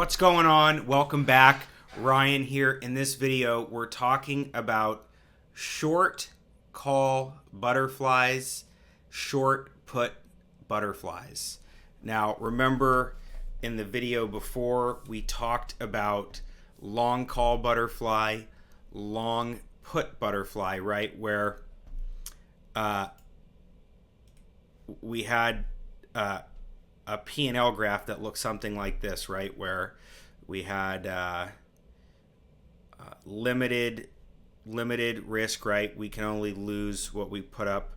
What's going on? Welcome back. Ryan here. In this video, we're talking about short call butterflies, short put butterflies. Now, remember in the video before, we talked about long call butterfly, long put butterfly, right? Where we had a P&L graph that looks something like this, right? Where we had limited risk, right? We can only lose what we put up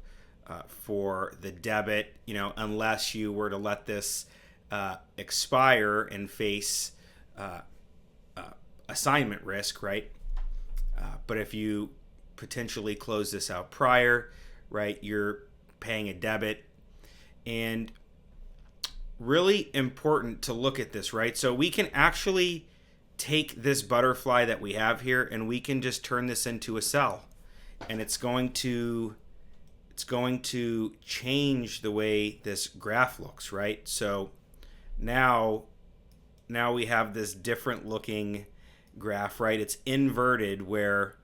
for the debit, unless you were to let this expire and face assignment risk, right? But if you potentially close this out prior, right, you're paying a debit. And really important to look at this, right? So we can actually take this butterfly that we have here and we can just turn this into a sell, and it's going to change the way this graph looks, right? So now we have this different looking graph, right? It's inverted, where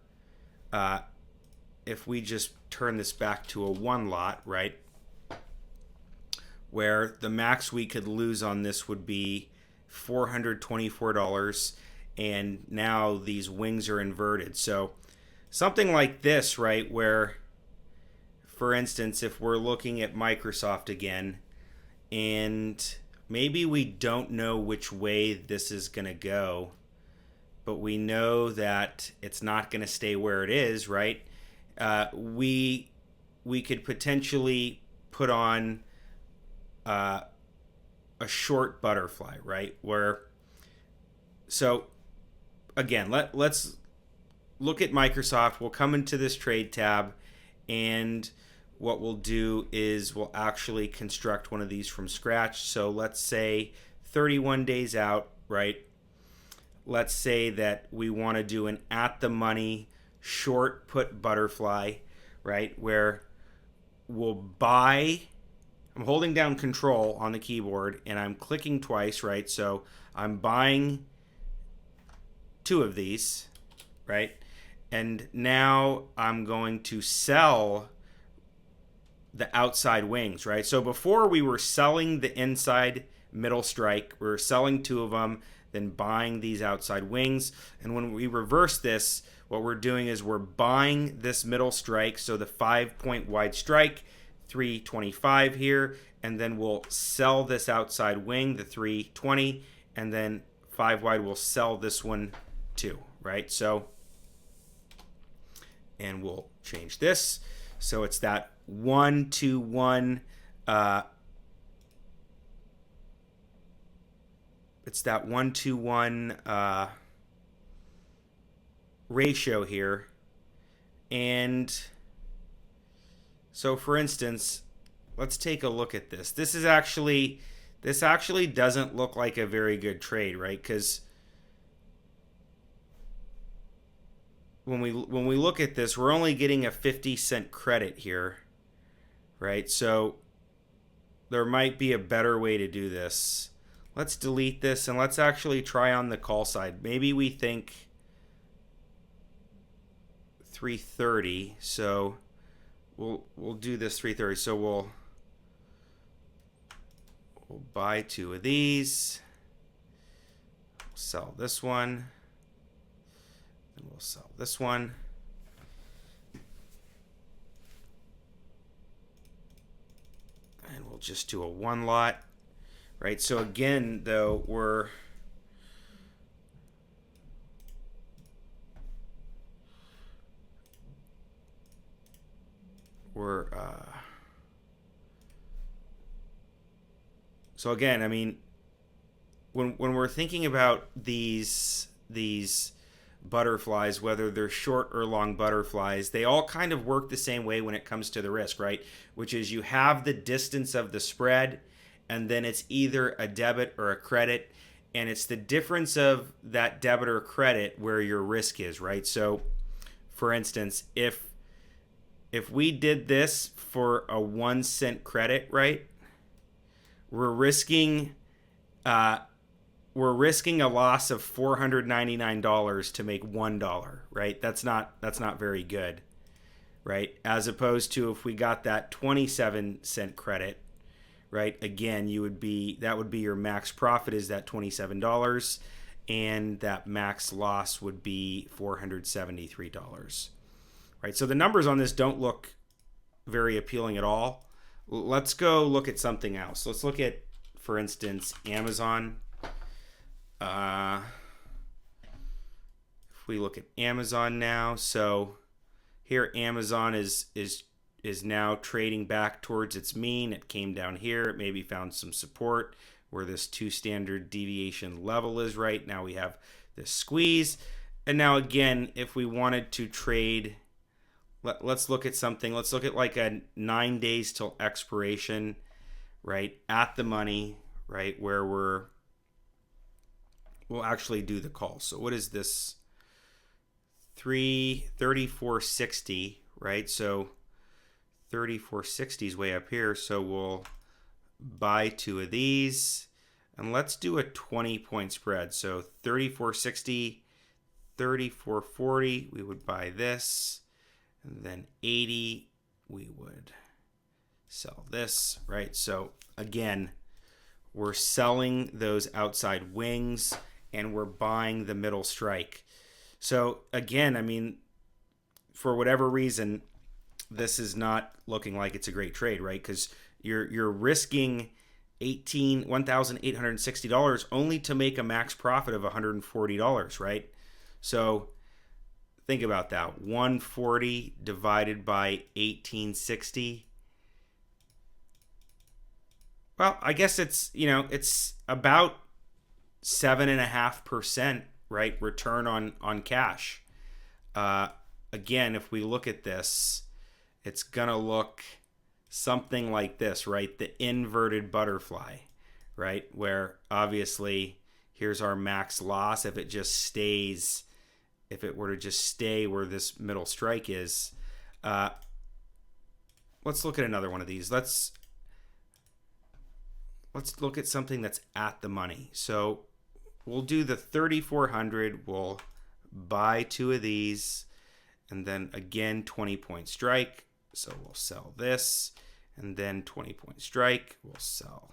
if we just turn this back to a one lot, right, where the max we could lose on this would be $424, and now these wings are inverted. So something like this, right, where, for instance, if we're looking at Microsoft again, and maybe we don't know which way this is going to go, but we know that it's not going to stay where it is, right? We could potentially put on a short butterfly, right? So again, let's look at Microsoft. We'll come into this trade tab, and what we'll do is we'll actually construct one of these from scratch. So let's say 31 days out, right? Let's say that we want to do an at the money short put butterfly, right? Where we'll buy. I'm holding down control on the keyboard and I'm clicking twice, right? So I'm buying two of these, right? And now I'm going to sell the outside wings, right? So before we were selling the inside middle strike, we were selling two of them, then buying these outside wings. And when we reverse this, what we're doing is we're buying this middle strike, so the 5-point wide strike, 325 here, and then we'll sell this outside wing, the 320, and then 5 wide we'll sell this one too, right? So, and we'll change this, so it's that 1-to-1 it's that 1-to-1 ratio here. And so, for instance, let's take a look at this. This actually doesn't look like a very good trade, right? Because when we look at this, we're only getting a 50-cent credit here, right? So there might be a better way to do this. Let's delete this and let's actually try on the call side. Maybe we think 330. So we'll do this 330. So we'll buy two of these, sell this one, and we'll sell this one. And we'll just do a one lot, right? So again, though, we're so again, I mean, when we're thinking about these butterflies, whether they're short or long butterflies, they all kind of work the same way when it comes to the risk, right? Which is you have the distance of the spread, and then it's either a debit or a credit, and it's the difference of that debit or credit where your risk is, right? So, for instance, if we did this for a 1 cent credit, right, we're risking we're risking a loss of $499 to make $1, right? That's not very good, right? As opposed to if we got that 27-cent credit, right? Again, that would be your max profit is that $27, and that max loss would be $473, right? So the numbers on this don't look very appealing at all. Let's go look at something else. Let's look at, for instance, Amazon. If we look at Amazon now, so here Amazon is now trading back towards its mean. It came down here. It maybe found some support where this 2 standard deviation level is right. Now we have this squeeze. And now again, if we wanted to trade, let's look at something. Let's look at like a 9 days till expiration, right? At the money, right? Where we'll actually do the call. So what is this? 34.60, right? So 34.60 is way up here. So we'll buy 2 of these, and let's do a 20-point spread. So 34.60, 34.40, we would buy this, and then 80, we would sell this, right? So again, we're selling those outside wings and we're buying the middle strike. So again, I mean, for whatever reason, this is not looking like it's a great trade, right? Because you're risking $1,860 only to make a max profit of $140, right? So think about that. 140 divided by 1860. Well, I guess it's about 7.5%, right? Return on cash. Again, if we look at this, it's gonna look something like this, right? The inverted butterfly, right? Where obviously here's our max loss if it were to just stay where this middle strike is. Let's look at another one of these. Let's look at something that's at the money. So we'll do the 3,400. We'll buy 2 of these, and then again 20-point strike. So we'll sell this, and then 20-point strike. We'll sell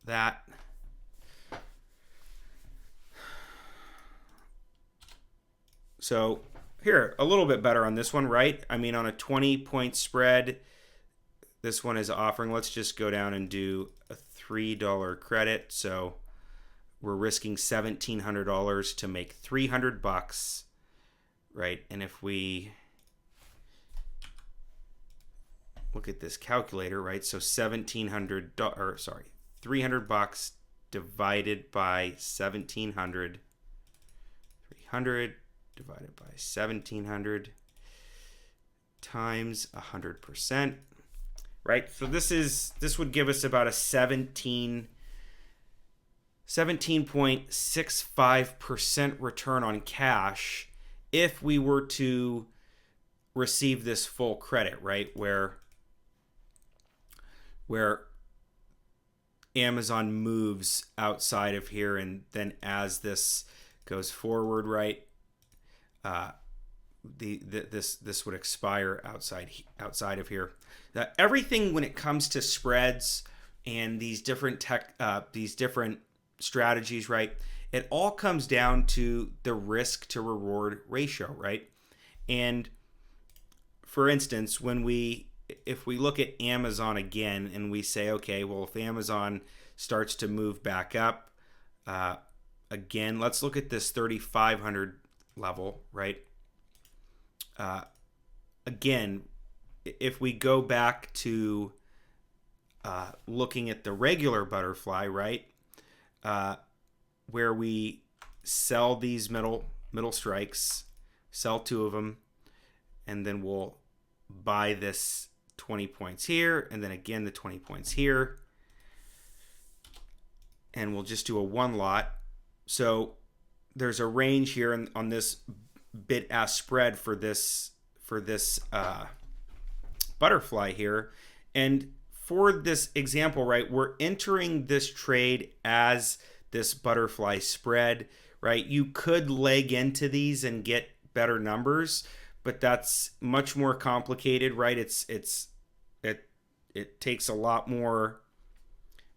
that. So here, a little bit better on this one, right? I mean, on a 20-point spread, this one is offering, let's just go down and do a $3 credit. So we're risking $1,700 to make $300, right? And if we look at this calculator, right? So $300 divided by 1,700, 300 divided by 1,700 times 100%, right? So this would give us about a 17.65% return on cash if we were to receive this full credit, right? Where Amazon moves outside of here, and then as this goes forward, right, this would expire outside of here. Everything when it comes to spreads and these different strategies, right, it all comes down to the risk to reward ratio, right? And for instance, if we look at Amazon again and we say, okay, well, if Amazon starts to move back up, again, let's look at this 3,500 level, right? Again, if we go back to looking at the regular butterfly, right, where we sell these middle strikes, sell 2 of them, and then we'll buy this 20 points here, and then again the 20 points here, and we'll just do a 1 lot. So there's a range here on this bid-ask spread for this butterfly here, and for this example, right, we're entering this trade as this butterfly spread, right? You could leg into these and get better numbers, but that's much more complicated, right? It takes a lot more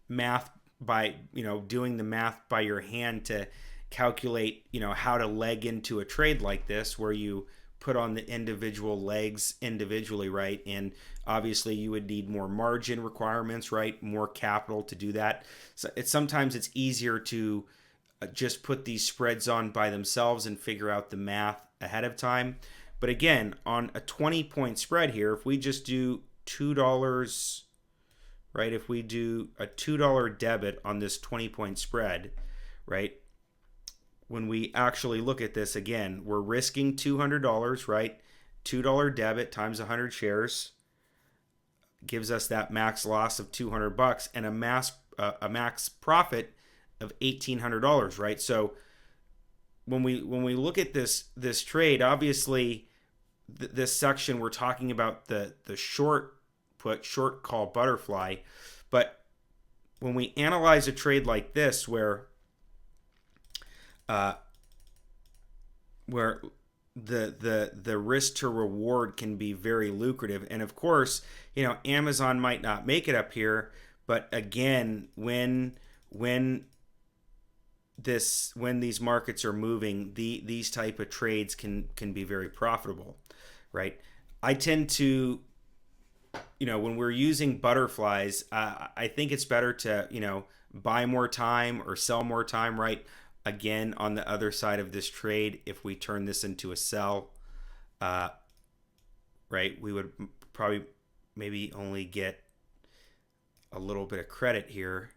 math by, doing the math by your hand to calculate, how to leg into a trade like this where you put on the individual legs individually, right? And obviously you would need more margin requirements, right? More capital to do that. So sometimes it's easier to just put these spreads on by themselves and figure out the math ahead of time. But again, on a 20-point spread here, if we just do $2, right? If we do a $2 debit on this 20-point spread, right? When we actually look at this again, we're risking $200, right? $2 debit times 100 shares gives us that max loss of $200 and a max profit of $1,800, right? So when we look at this trade, obviously this section we're talking about the short call butterfly, but when we analyze a trade like this where the risk to reward can be very lucrative, and of course, Amazon might not make it up here, but again, when these markets are moving, these type of trades can be very profitable, right? I tend to, when we're using butterflies, I think it's better to, buy more time or sell more time, right? Again, on the other side of this trade, if we turn this into a sell, right, we would probably maybe only get a little bit of credit here.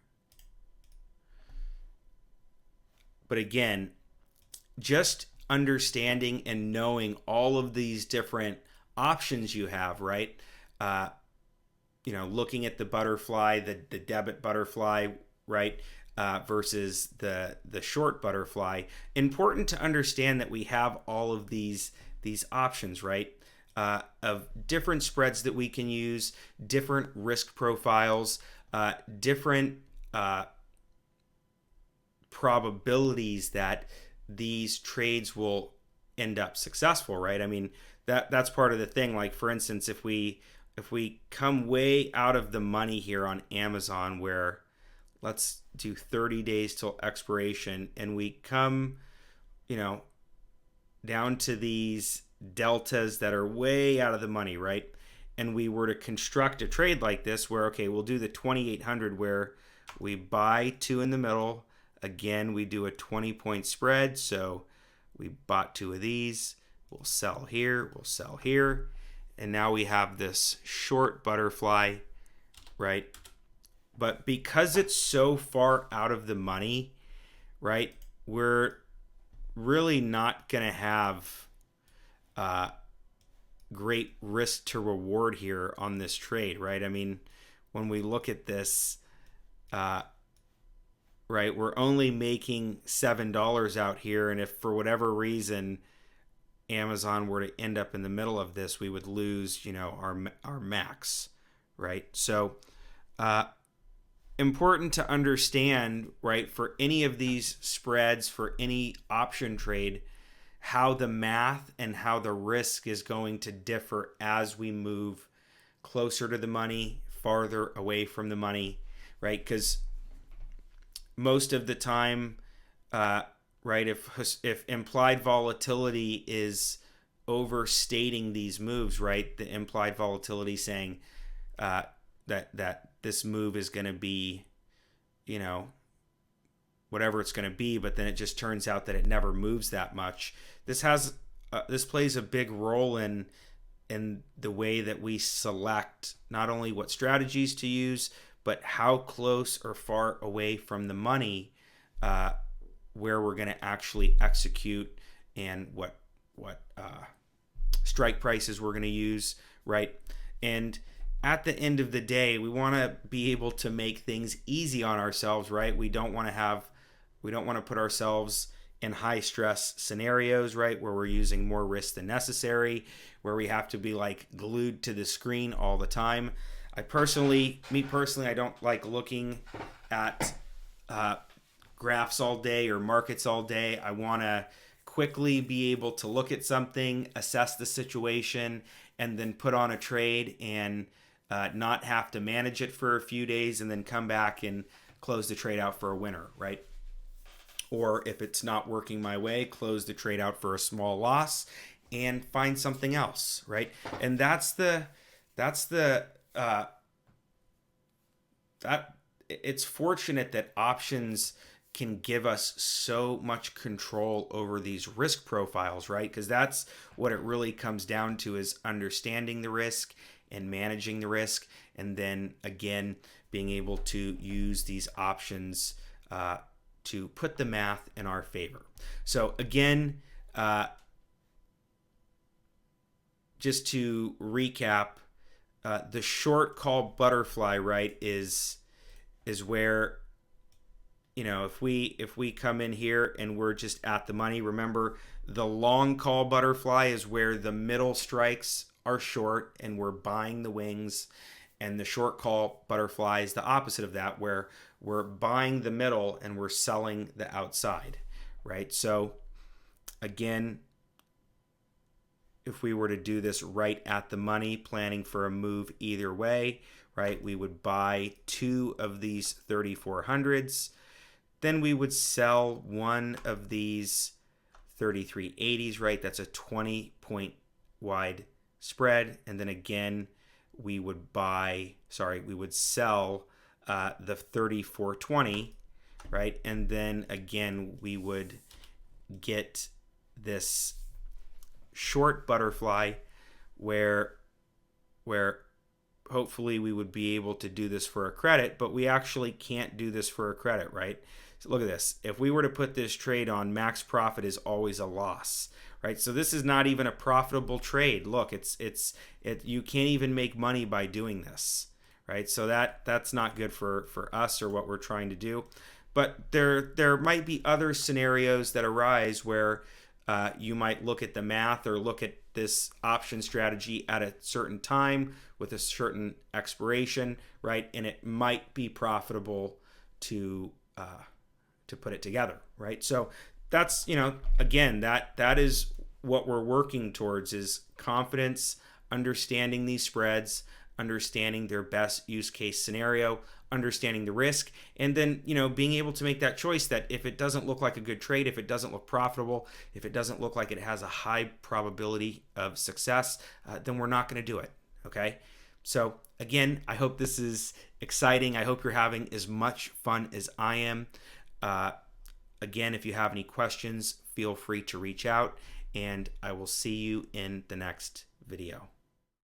But again, just understanding and knowing all of these different options you have, right? Looking at the butterfly, the debit butterfly, right? Versus the short butterfly. Important to understand that we have all of these options, right? Of different spreads that we can use, different risk profiles, different probabilities that these trades will end up successful, right? I mean, that's part of the thing. Like, for instance, if we come way out of the money here on Amazon, where let's do 30 days till expiration, and we come, down to these deltas that are way out of the money, right? And we were to construct a trade like this where, okay, we'll do the 2,800 where we buy two in the middle. Again, we do a 20-point spread. So we bought two of these. We'll sell here. We'll sell here. And now we have this short butterfly, right? But because it's so far out of the money, right, we're really not going to have great risk to reward here on this trade, right? I mean, when we look at this, right, we're only making $7 out here. And if for whatever reason Amazon were to end up in the middle of this, we would lose, our max, right? So, important to understand, right, for any of these spreads, for any option trade, how the math and how the risk is going to differ as we move closer to the money, farther away from the money, right? Because most of the time, right, if implied volatility is overstating these moves, right, the implied volatility saying that this move is going to be, whatever it's going to be, but then it just turns out that it never moves that much. This plays a big role in the way that we select not only what strategies to use, but how close or far away from the money where we're going to actually execute, and what strike prices we're going to use, right? And at the end of the day, we want to be able to make things easy on ourselves, right? We don't want to put ourselves in high stress scenarios, right, where we're using more risk than necessary, where we have to be like glued to the screen all the time. Me personally, I don't like looking at graphs all day or markets all day. I want to quickly be able to look at something, assess the situation, and then put on a trade and not have to manage it for a few days and then come back and close the trade out for a winner, right? Or if it's not working my way, close the trade out for a small loss and find something else, right? And that it's fortunate that options can give us so much control over these risk profiles, right? Because that's what it really comes down to, is understanding the risk and managing the risk, and then again being able to use these options to put the math in our favor. So again, just to recap, the short call butterfly, right, is where, you know, if we come in here and we're just at the money. Remember, the long call butterfly is where the middle strikes are short and we're buying the wings, and the short call butterfly is the opposite of that, where we're buying the middle and we're selling the outside, right? So again, if we were to do this right at the money, planning for a move either way, right, we would buy 2 of these 3400s. Then we would sell 1 of these 3380s, right? That's a 20 point wide spread. And then again, we would sell the 3420, right? And then again, we would get this short butterfly where hopefully we would be able to do this for a credit, but we actually can't do this for a credit, right? So look at this. If we were to put this trade on, max profit is always a loss, right? So this is not even a profitable trade. Look, you can't even make money by doing this, right? So that's not good for us or what we're trying to do. But there might be other scenarios that arise where you might look at the math or look at this option strategy at a certain time with a certain expiration, right? And it might be profitable to put it together, right? So that's, again, that is what we're working towards, is confidence, understanding these spreads, understanding their best use case scenario, understanding the risk, and then, being able to make that choice that if it doesn't look like a good trade, if it doesn't look profitable, if it doesn't look like it has a high probability of success, then we're not going to do it, okay? So again, I hope this is exciting. I hope you're having as much fun as I am. Again, if you have any questions, feel free to reach out, and I will see you in the next video.